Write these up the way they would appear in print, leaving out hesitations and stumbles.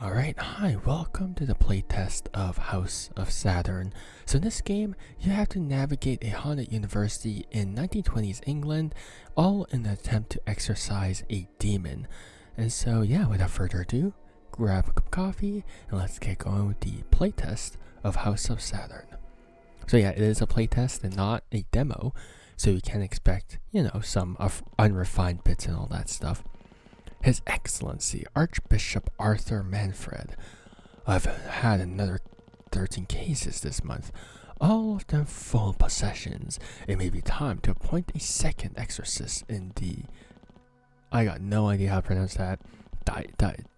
Alright, hi, welcome to the playtest of House of Saturn. So in this game, you have to navigate a haunted university in 1920s England, all in an attempt to exorcise a demon. And so yeah, without further ado, grab a cup of coffee and let's get going with the playtest of House of Saturn. So yeah, it is a playtest and not a demo, so you can expect, some unrefined bits and all that stuff. His Excellency Archbishop Arthur Manfred. I've had another 13 cases this month, all of them full possessions. It may be time to appoint a second exorcist in the... I got no idea how to pronounce that.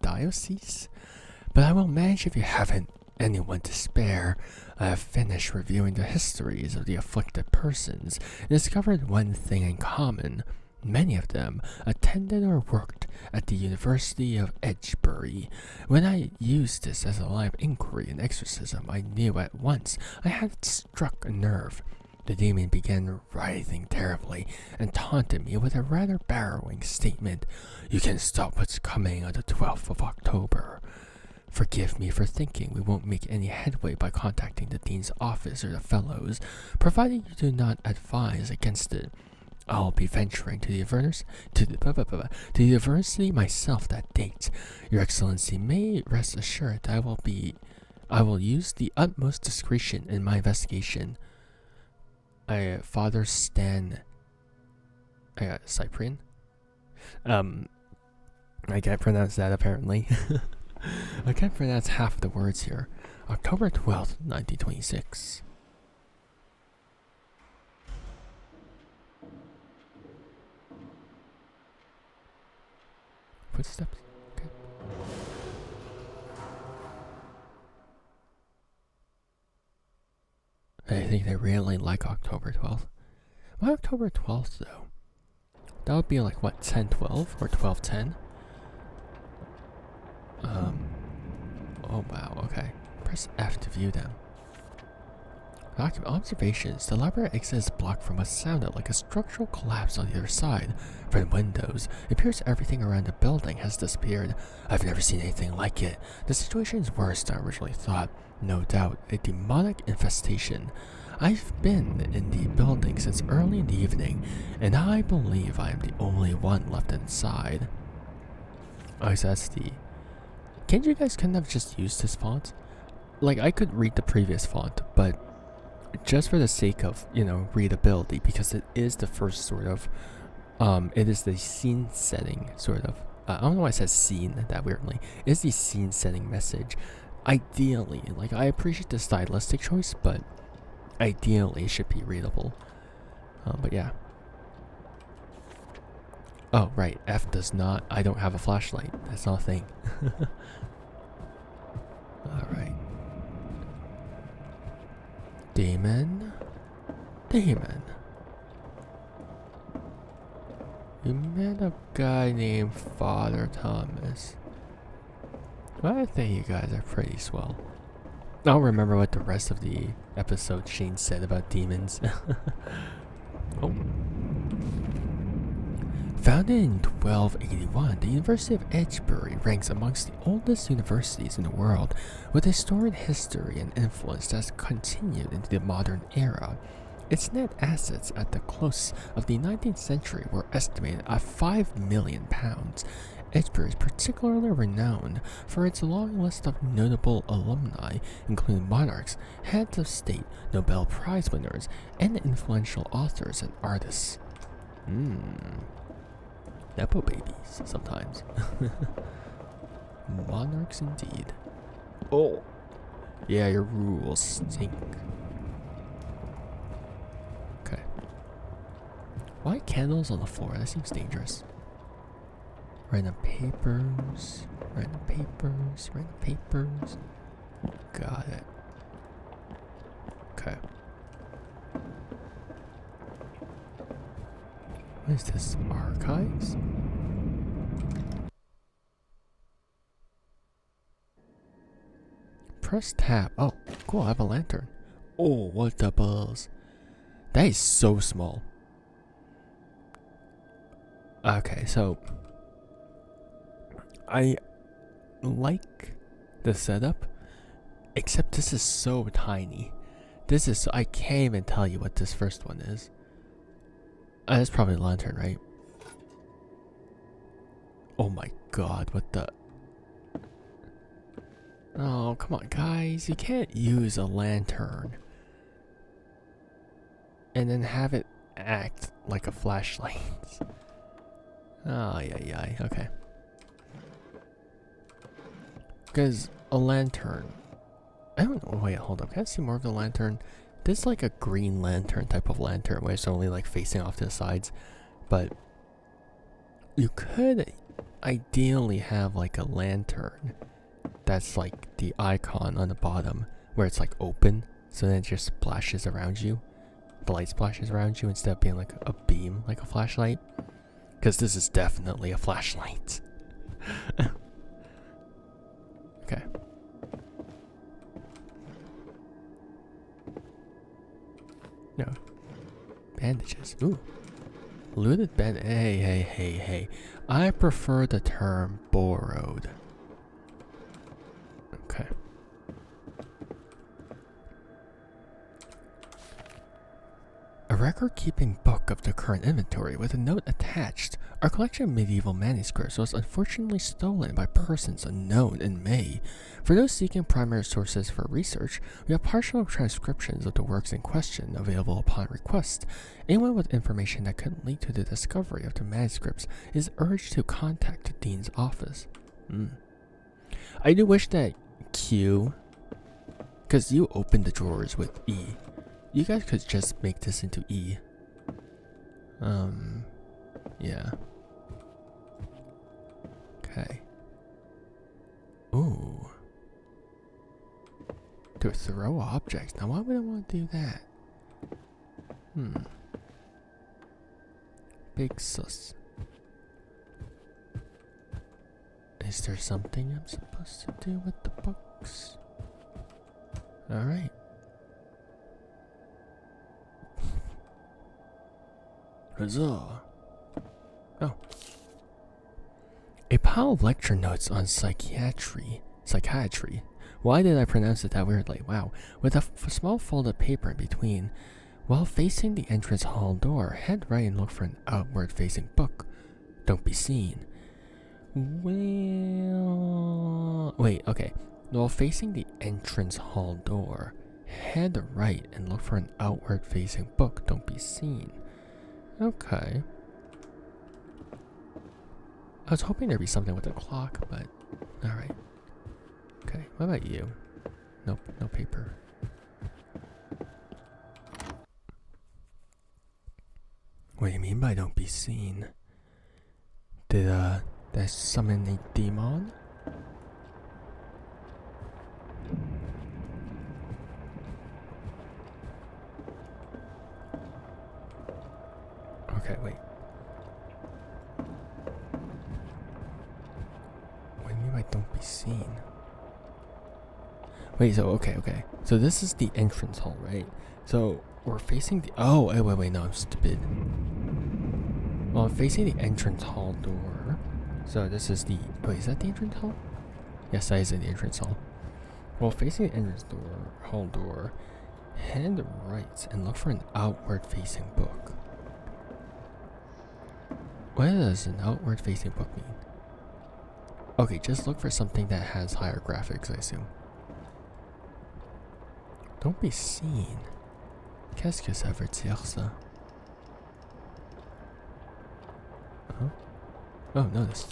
Diocese? But I will manage if you haven't anyone to spare. I have finished reviewing the histories of the afflicted persons and discovered one thing in common. Many of them attended or worked at the University of Edgebury. When I used this as a line of inquiry and exorcism, I knew at once I had struck a nerve. The demon began writhing terribly and taunted me with a rather barrowing statement. "You can stop what's coming on the 12th of October. Forgive me for thinking we won't make any headway by contacting the Dean's office or the Fellows, provided you do not advise against it. I'll be venturing to the university myself that date. Your Excellency may rest assured that I will use the utmost discretion in my investigation." Father Stan. Cyprian. I can't pronounce that apparently. I can't pronounce half the words here. October 12th, 1926. Footsteps. Okay. I think they really like October 12th. Why October 12th though? That would be like what, 10/12 or 12/10? Oh wow, okay. Press F to view them. Document observations. The library exit is blocked from what sounded like a structural collapse on the other side. From the windows, it appears everything around the building has disappeared. I've never seen anything like it. The situation is worse than I originally thought. No doubt, a demonic infestation. I've been in the building since early in the evening, and I believe I am the only one left inside. Oh, so that's the... Can't you guys kind of just use this font? Like, I could read the previous font, but just for the sake of, readability, because it is the first sort of, it is the scene setting sort of, I don't know why I said scene that weirdly. It's the scene setting message. Ideally, like, I appreciate the stylistic choice, but ideally it should be readable. But yeah. Oh, right, F does not, I don't have a flashlight. That's not a thing. Alright. Demon. You met a guy named Father Thomas. Well, I think you guys are pretty swell. I don't remember what the rest of the episode Shane said about demons. Oh. Founded in 1281, the University of Edgebury ranks amongst the oldest universities in the world, with a storied history and influence that has continued into the modern era. Its net assets at the close of the 19th century were estimated at £5 million. Edgebury is particularly renowned for its long list of notable alumni, including monarchs, heads of state, Nobel Prize winners, and influential authors and artists. Nepo babies, sometimes. Monarchs indeed. Oh! Yeah, your rules stink. Okay. Why candles on the floor? That seems dangerous. Random papers. Got it. Okay. What is this? Archives? Press tab. Oh, cool, I have a lantern. Oh, what the balls. That is so small. Okay, so I like the setup. Except this is so tiny. This is I can't even tell you what this first one is. That's probably a lantern, right? Oh my god, what the... Oh, come on, guys. You can't use a lantern and then have it act like a flashlight. Oh, yeah, okay. Because a lantern... I don't know. Wait, hold up. Can I see more of the lantern? This is like a green lantern type of lantern where it's only like facing off to the sides. But you could ideally have like a lantern that's like the icon on the bottom where it's like open, so then it just splashes around you. The light splashes around you instead of being like a beam, like a flashlight. Because this is definitely a flashlight. Okay. No. Bandages. Ooh. Looted band. Hey. I prefer the term borrowed. Okay. A record-keeping book of the current inventory with a note attached. Our collection of medieval manuscripts was unfortunately stolen by persons unknown in May. For those seeking primary sources for research, we have partial transcriptions of the works in question available upon request. Anyone with information that could lead to the discovery of the manuscripts is urged to contact the Dean's office. I do wish that Q, because you opened the drawers with E, you guys could just make this into E. Yeah. Okay. Ooh. To throw objects. Now why would I want to do that? Big sus. Is there something I'm supposed to do with the books? Alright. Huzzah. Oh. A pile of lecture notes on psychiatry. Why did I pronounce it that weirdly? Wow. With a small folded paper in between. While facing the entrance hall door, head right and look for an outward-facing book. Don't be seen. Well... Wait, okay. While facing the entrance hall door, head right and look for an outward-facing book. Don't be seen. Okay. I was hoping there'd be something with the clock, but... Alright. Okay, what about you? Nope, no paper. What do you mean by don't be seen? Did they summon a demon? Okay, wait. What do you mean by don't be seen? Wait, so okay. So this is the entrance hall, right? So we're facing the wait, no, I'm stupid. Well, I'm facing the entrance hall door. So this is the is that the entrance hall? Yes, that is the entrance hall. Well, facing the entrance hall door, head right and look for an outward facing book. What does an outward facing book mean? Okay, just look for something that has higher graphics, I assume. Don't be seen. Qu'est-ce que ça veut dire ça? Huh? Oh, notice.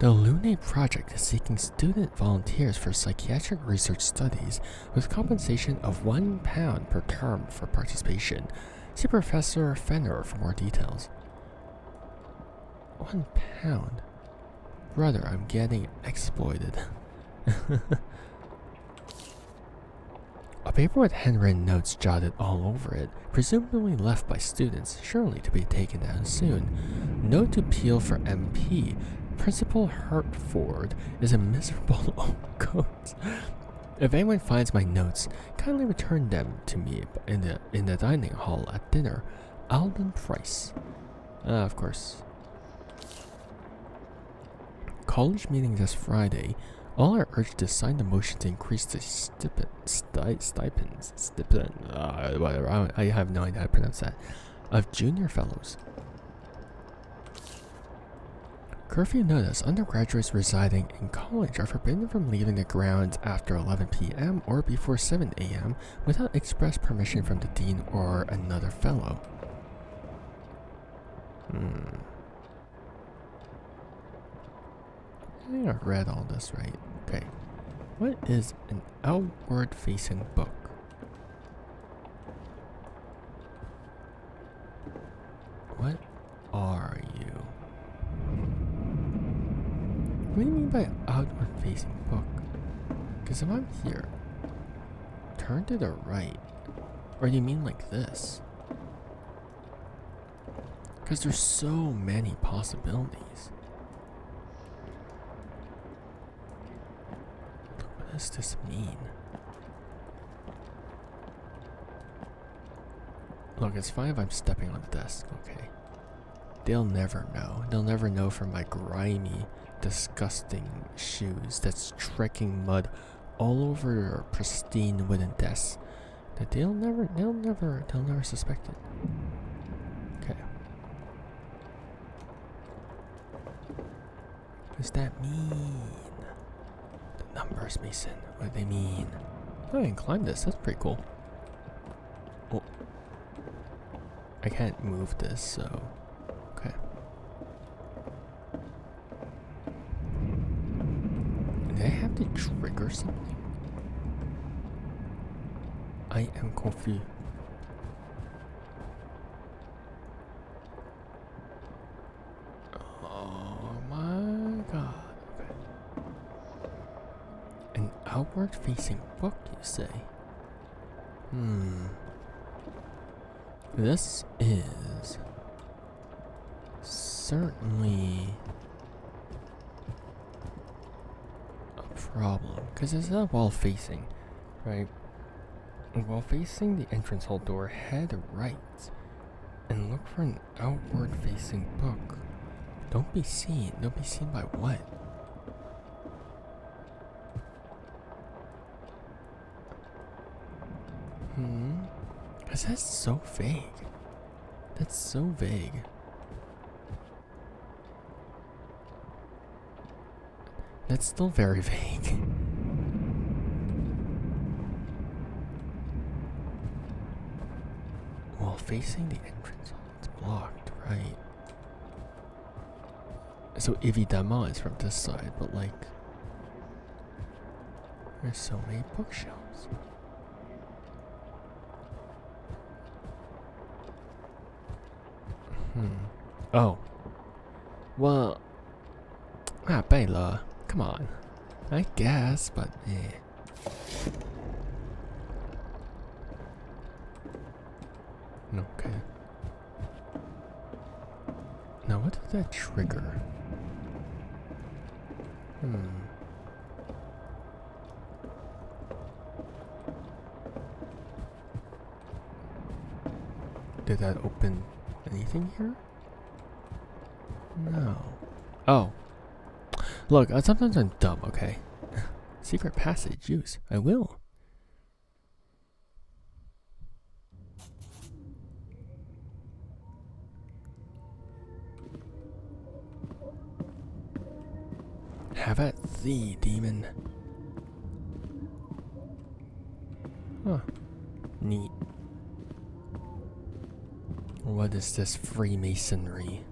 The Lunate Project is seeking student volunteers for psychiatric research studies with compensation of £1 per term for participation. See Professor Fenner for more details. £1? Brother, I'm getting exploited. A paper with handwritten notes jotted all over it, presumably left by students, surely to be taken down soon. Note to appeal for MP. Principal Hertford is a miserable old goat. If anyone finds my notes, kindly return them to me in the dining hall at dinner. Alden Price. Of course. College meeting this Friday. All are urged to sign the motion to increase the stipends. Whatever. I have no idea how to pronounce that. Of junior fellows. Curfew notice: undergraduates residing in college are forbidden from leaving the grounds after 11 p.m. or before 7 a.m. without express permission from the dean or another fellow. I think I read all this right. Okay. What is an outward-facing book? What are you? What do you mean by outward-facing book? Because if I'm here, turn to the right. Or do you mean like this? Because there's so many possibilities. What does this mean? Look, it's fine if I'm stepping on the desk, okay? They'll never know. They'll never know from my grimy, disgusting shoes that's trekking mud all over their pristine wooden desks. That they'll never suspect it. Okay. What does that mean? The numbers, Mason. What do they mean? Oh, I can climb this. That's pretty cool. Oh. I can't move this, so... Okay. Do I have to trigger something? I am confused. Oh my god. Okay. An outward-facing book, you say? This is certainly a problem, because it's not wall facing, right? While facing the entrance hall door, head right and look for an outward facing book. Don't be seen. Don't be seen by what? Because that's so vague. That's so vague. That's still very vague. While facing the entrance hall, it's blocked, right? So évidemment is from this side, but like, there's so many bookshelves. Oh. Well, Bela, come on. I guess, but eh. Okay. Now what did that trigger? Did that open anything here? No. Oh. Look, sometimes I'm dumb, okay? Secret passage, use. I will. Have at thee, demon. Huh. Neat. What is this Freemasonry?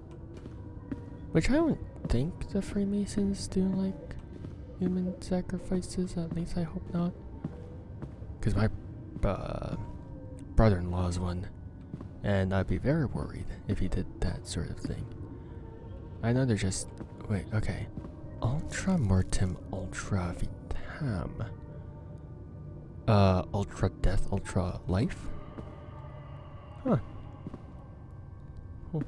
Which I don't think the Freemasons do, like, human sacrifices. At least I hope not. Because my brother-in-law is one. And I'd be very worried if he did that sort of thing. I know they're just... Wait, okay. Ultra mortem, ultra vitam. Ultra death, ultra life? Huh. Cool.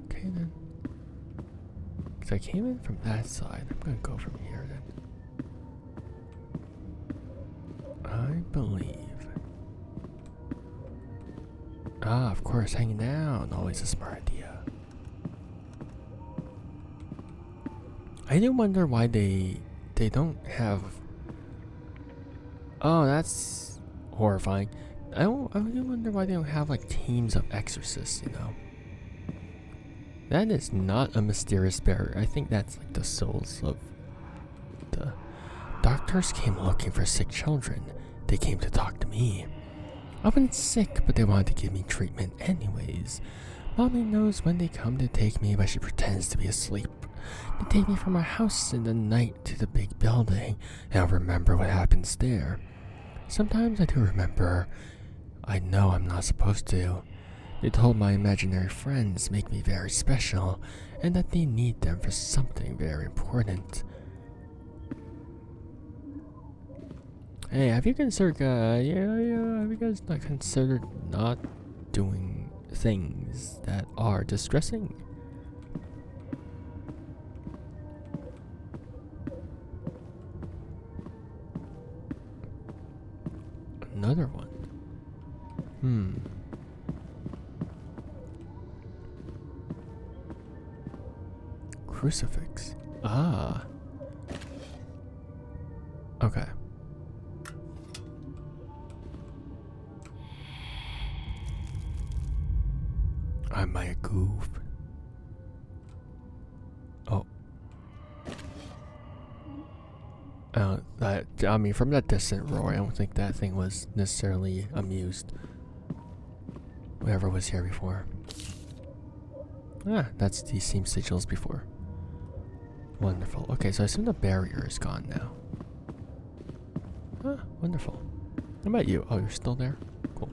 Okay then. Because I came in from that side. I'm gonna go from here then. I believe Ah, of course, hanging down. Always a smart idea. I do wonder why they don't have. Oh, that's horrifying. I do wonder why they don't have like teams of exorcists, you know. That is not a mysterious barrier. I think that's like the souls of the doctors came looking for sick children. They came to talk to me. I wasn't sick, but they wanted to give me treatment anyways. Mommy knows when they come to take me, but she pretends to be asleep. They take me from our house in the night to the big building, and I'll remember what happens there. Sometimes I do remember. I know I'm not supposed to. They told my imaginary friends make me very special, and that they need them for something very important. Hey, have you considered, have you guys not considered not doing things that are distressing? Another one. Crucifix. Ah. Okay. I might goof. Oh. I mean, from that distant roar, I don't think that thing was necessarily amused. Whoever was here before. Ah, that's the same sigils before. Wonderful. Okay, so I assume the barrier is gone now. Ah, wonderful. How about you? Oh, you're still there? Cool.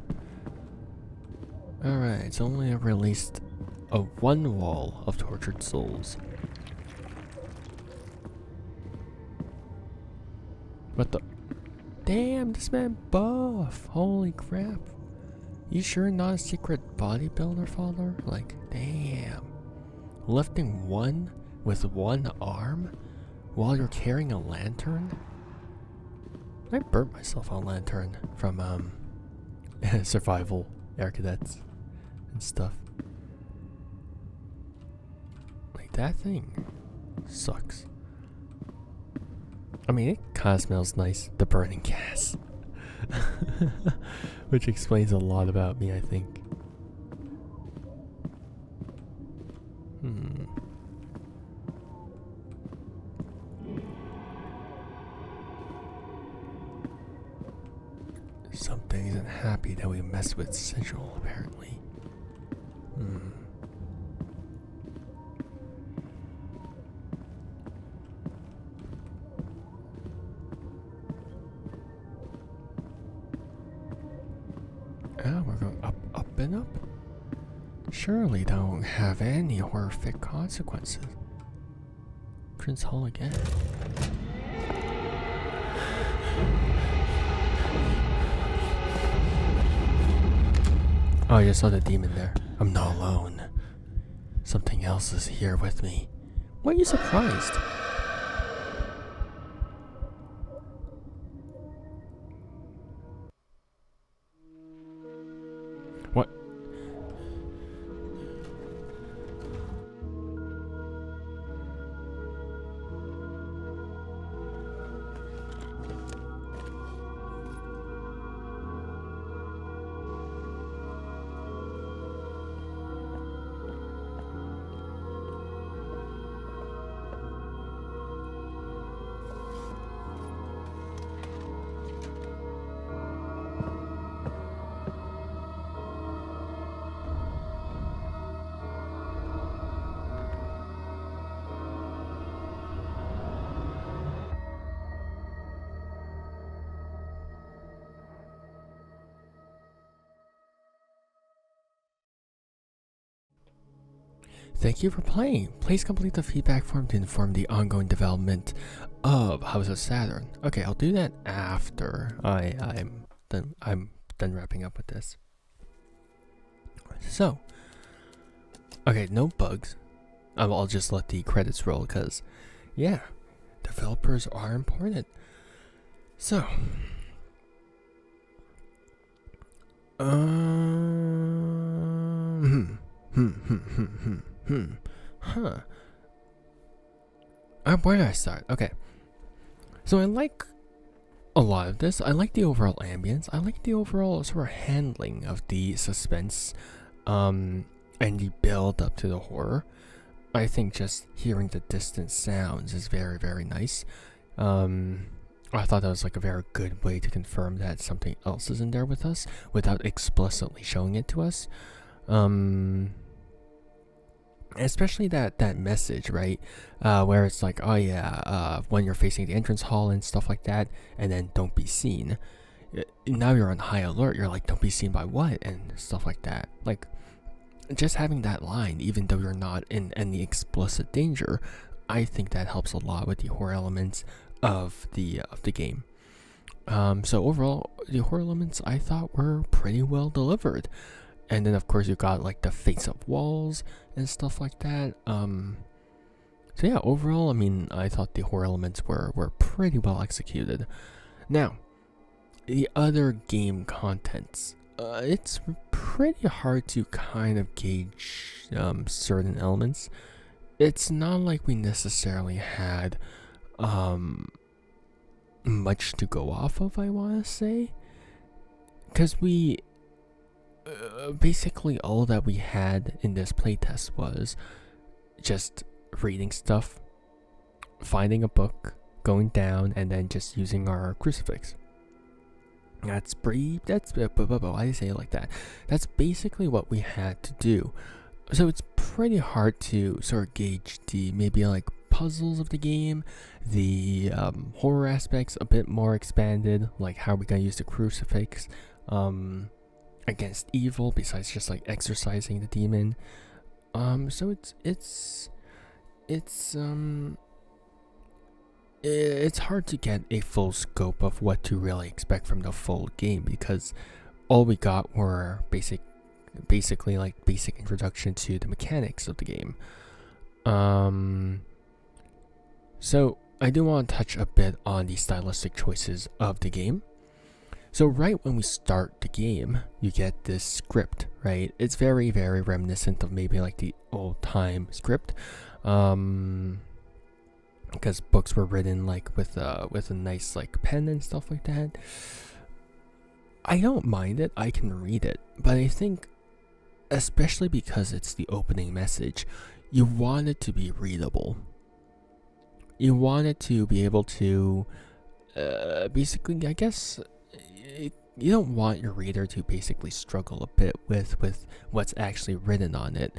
Alright, it's only released one wall of tortured souls. What the? Damn, this man buff. Holy crap. You sure not a secret bodybuilder, father? Like, damn. Lifting one with one arm while you're carrying a lantern? I burnt myself on a lantern from survival air cadets and stuff. Like, that thing sucks. I mean, it kind of smells nice, the burning gas. Which explains a lot about me, I think. Something isn't happy that we messed with Sigil, apparently. Ah, we're going up, up, and up. Surely don't have any horrific consequences. Prince Hall again. Oh, I just saw the demon there. I'm not alone. Something else is here with me. Why are you surprised? What? Thank you for playing. Please complete the feedback form to inform the ongoing development of House of Saturn. Okay, I'll do that after I'm done wrapping up with this. So, okay, no bugs. I'll just let the credits roll because, yeah, developers are important. So, Huh. Where did I start? Okay. So I like a lot of this. I like the overall ambience. I like the overall sort of handling of the suspense, and the build up to the horror. I think just hearing the distant sounds is very, very nice. I thought that was like a very good way to confirm that something else is in there with us without explicitly showing it to us. Especially that message, right? Where it's like, oh yeah, when you're facing the entrance hall and stuff like that, and then don't be seen. Now you're on high alert. You're like, don't be seen by what and stuff like that. Like, just having that line, even though you're not in any explicit danger, I think that helps a lot with the horror elements of the game. So overall, the horror elements I thought were pretty well delivered. And then of course you got like the face-up walls and stuff like that. So yeah, overall, I mean, I thought the horror elements were pretty well executed. Now, the other game contents. It's pretty hard to kind of gauge certain elements. It's not like we necessarily had much to go off of, I want to say. Because we... basically all that we had in this playtest was just reading stuff, finding a book, going down, and then just using our crucifix. Why do you say it like that? That's basically what we had to do. So it's pretty hard to sort of gauge the maybe like puzzles of the game, the horror aspects a bit more expanded, like how we gonna use the crucifix against evil besides just like exorcising the demon. So it's hard to get a full scope of what to really expect from the full game because all we got were basically like basic introduction to the mechanics of the game. So I do want to touch a bit on the stylistic choices of the game. So right when we start the game, you get this script, right? It's very, very reminiscent of maybe like the old-time script, because books were written like with a nice like pen and stuff like that. I don't mind it. I can read it, but I think, especially because it's the opening message, you want it to be readable. You want it to be able to, basically, I guess. You don't want your reader to basically struggle a bit with what's actually written on it,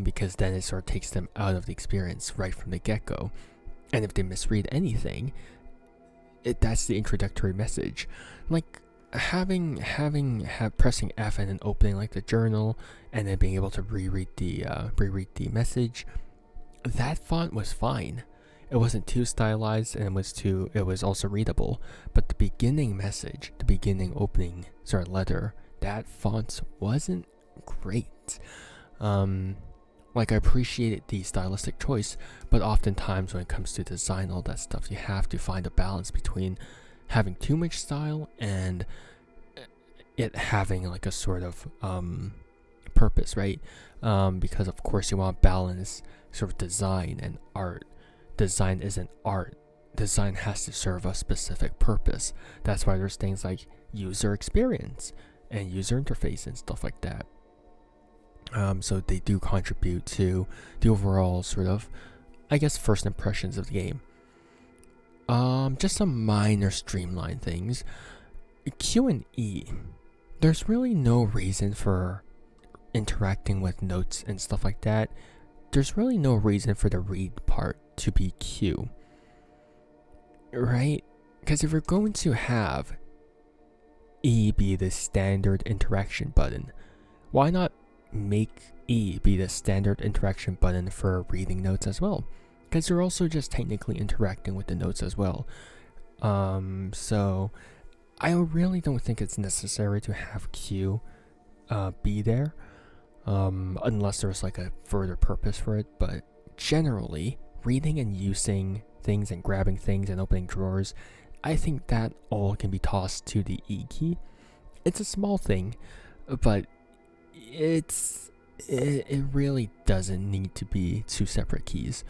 because then it sort of takes them out of the experience right from the get-go. And if they misread anything, that's the introductory message. Like pressing F and then opening like the journal and then being able to reread the message, that font was fine. It wasn't too stylized and it was also readable. But the beginning message, the beginning opening sort of letter, that font wasn't great. Like I appreciated the stylistic choice, but oftentimes when it comes to design, all that stuff, you have to find a balance between having too much style and it having like a sort of purpose, right? Because of course you want balance, sort of design and art. Design isn't art. Design has to serve a specific purpose. That's why there's things like user experience and user interface and stuff like that. So they do contribute to the overall sort of, I guess, first impressions of the game. Just some minor streamline things. Q and E. There's really no reason for interacting with notes and stuff like that. There's really no reason for the read part to be Q. Right? Because if you're going to have E be the standard interaction button, why not make E be the standard interaction button for reading notes as well? Because you're also just technically interacting with the notes as well. So I really don't think it's necessary to have Q be there, unless there's like a further purpose for it. But generally, reading and using things and grabbing things and opening drawers, I think that all can be tossed to the E key. It's a small thing, but it's it really doesn't need to be two separate keys.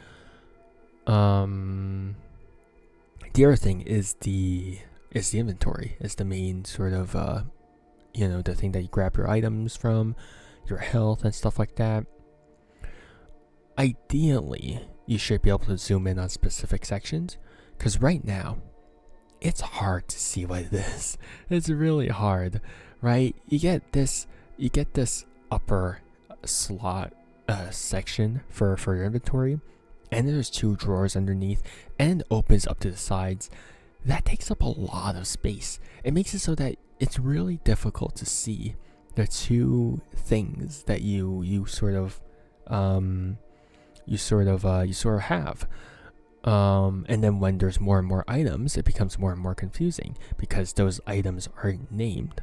The other thing is the inventory. Is the main sort of the thing that you grab your items from, your health and stuff like that. Ideally, you should be able to zoom in on specific sections, because right now it's hard to see what it is. It's really hard, right? You get this upper slot section for your inventory, and there's 2 drawers underneath, and it opens up to the sides. That takes up a lot of space. It makes it so that it's really difficult to see the 2 things that you sort of have. And then when there's more and more items, it becomes more and more confusing because those items are named.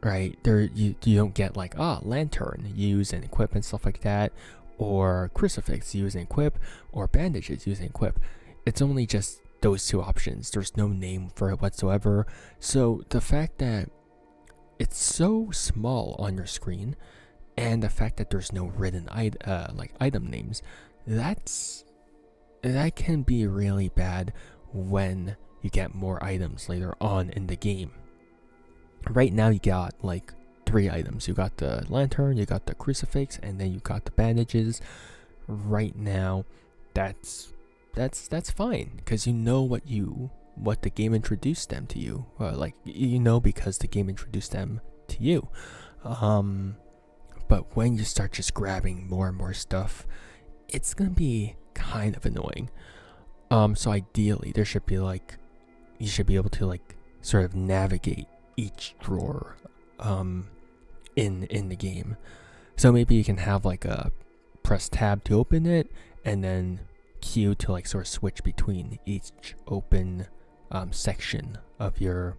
Right? You don't get like lantern, use and equip and stuff like that, or crucifix, use and equip, or bandages, use and equip. It's only just those 2 options. There's no name for it whatsoever. So the fact that it's so small on your screen, and the fact that there's no written item names, that can be really bad when you get more items later on in the game. Right now you got like 3 items. You got the lantern, you got the crucifix, and then you got the bandages. Right now, that's fine, because you know what the game introduced them to you. Because the game introduced them to you. But when you start just grabbing more and more stuff, it's gonna be kind of annoying. So ideally, there should be you should be able to sort of navigate each drawer in the game. So maybe you can have a press tab to open it, and then Q to sort of switch between each open section of your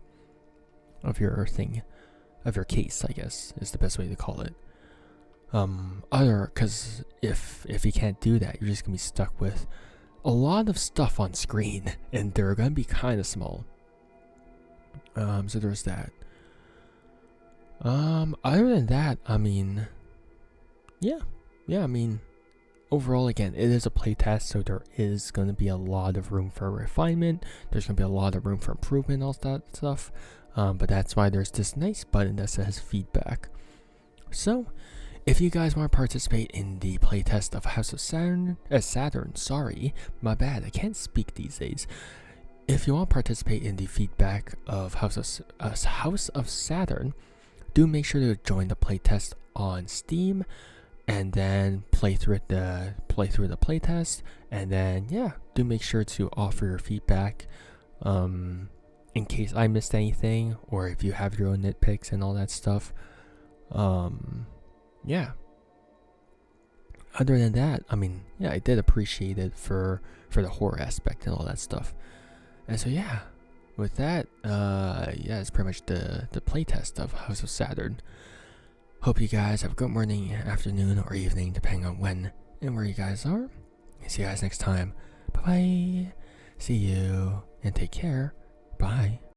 case, I guess is the best way to call it. Because if you can't do that, you're just gonna be stuck with a lot of stuff on screen, and they're gonna be kind of small. So there's that. Other than that, I mean, I mean, overall, again, it is a playtest, so there is gonna be a lot of room for refinement. There's gonna be a lot of room for improvement, all that stuff. But that's why there's this nice button that says feedback. So, if you guys want to participate in the playtest of House of Saturn, sorry, my bad, I can't speak these days. If you want to participate in the feedback of House of Saturn, do make sure to join the playtest on Steam, and then play through the playtest, and then do make sure to offer your feedback, in case I missed anything, or if you have your own nitpicks and all that stuff. Other than that, I mean, I did appreciate it for the horror aspect and all that stuff. And so with that, it's pretty much the playtest of House of Saturn. Hope you guys have a good morning, afternoon, or evening, depending on when and where you guys are. See you guys next time. Bye bye. See you and take care. Bye.